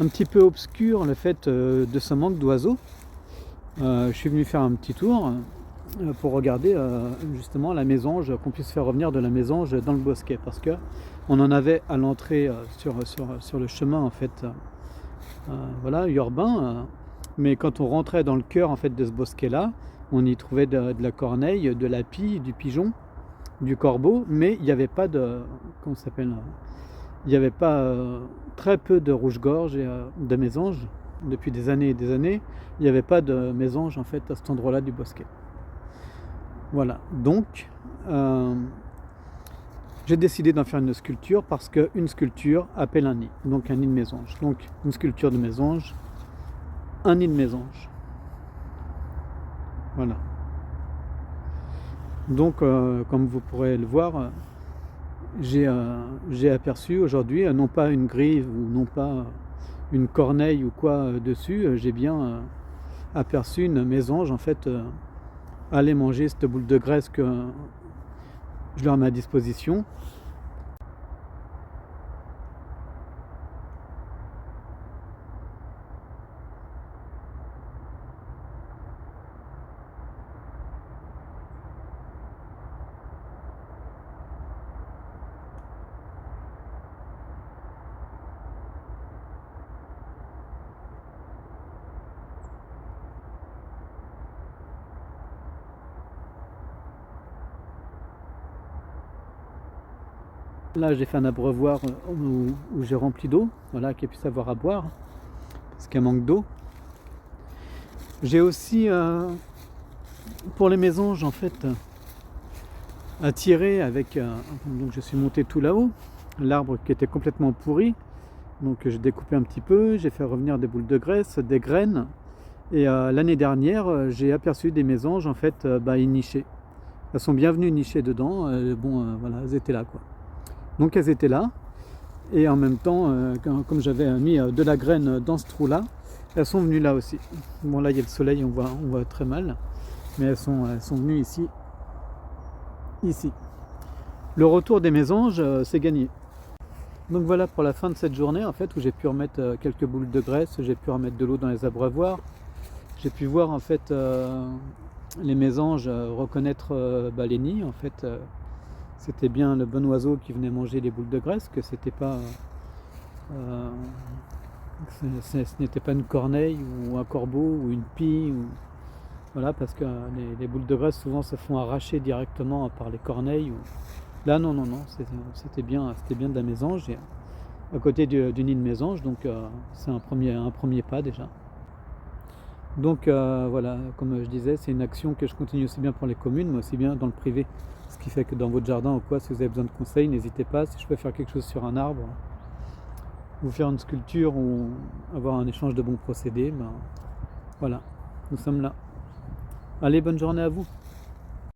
un petit peu obscur le fait de ce manque d'oiseaux. Je suis venu faire un petit tour pour regarder justement la mésange, qu'on puisse faire revenir de la mésange dans le bosquet, parce que on en avait à l'entrée sur le chemin en fait, voilà, urbain, mais quand on rentrait dans le cœur en fait de ce bosquet là, on y trouvait de la corneille, de la pie, du pigeon, du corbeau, mais il n'y avait pas de, comment ça s'appelle, il n'y avait pas très peu de rouge-gorge et de mésange. Depuis des années et des années, il n'y avait pas de mésange en fait à cet endroit-là du bosquet. Voilà, donc j'ai décidé d'en faire une sculpture parce qu'une sculpture appelle un nid, donc un nid de mésange. Donc une sculpture de mésange, un nid de mésange. Voilà. Donc comme vous pourrez le voir, j'ai aperçu aujourd'hui non pas une grille ou non pas une corneille ou quoi dessus, j'ai bien aperçu une mésange en fait aller manger cette boule de graisse que je leur mets à disposition. Là j'ai fait un abreuvoir où j'ai rempli d'eau, voilà, qu'elle puisse avoir à boire, parce qu'elle manque d'eau. J'ai aussi pour les mésanges en fait attiré avec, donc je suis monté tout là-haut, l'arbre qui était complètement pourri, donc j'ai découpé un petit peu, j'ai fait revenir des boules de graisse, des graines, et l'année dernière j'ai aperçu des mésanges en fait y nicher. Elles sont bien venues nicher dedans, voilà, elles étaient là quoi. Donc elles étaient là, et en même temps, comme j'avais mis de la graine dans ce trou-là, elles sont venues là aussi. Bon là il y a le soleil, on voit très mal, mais elles sont venues ici. Le retour des mésanges, c'est gagné. Donc voilà pour la fin de cette journée en fait, où j'ai pu remettre quelques boules de graisse, j'ai pu remettre de l'eau dans les abreuvoirs, j'ai pu voir en fait les mésanges reconnaître les nids en fait. C'était bien le bon oiseau qui venait manger les boules de graisse, que c'était pas ce n'était pas une corneille ou un corbeau ou une pie ou, voilà, parce que les boules de graisse souvent se font arracher directement par les corneilles. Là non, c'était bien de la mésange, et à côté du nid de mésange, donc c'est un premier pas déjà. Donc voilà, comme je disais, c'est une action que je continue aussi bien pour les communes, mais aussi bien dans le privé. Ce qui fait que dans votre jardin ou quoi, si vous avez besoin de conseils, n'hésitez pas. Si je peux faire quelque chose sur un arbre, ou faire une sculpture, ou avoir un échange de bons procédés, voilà, nous sommes là. Allez, bonne journée à vous.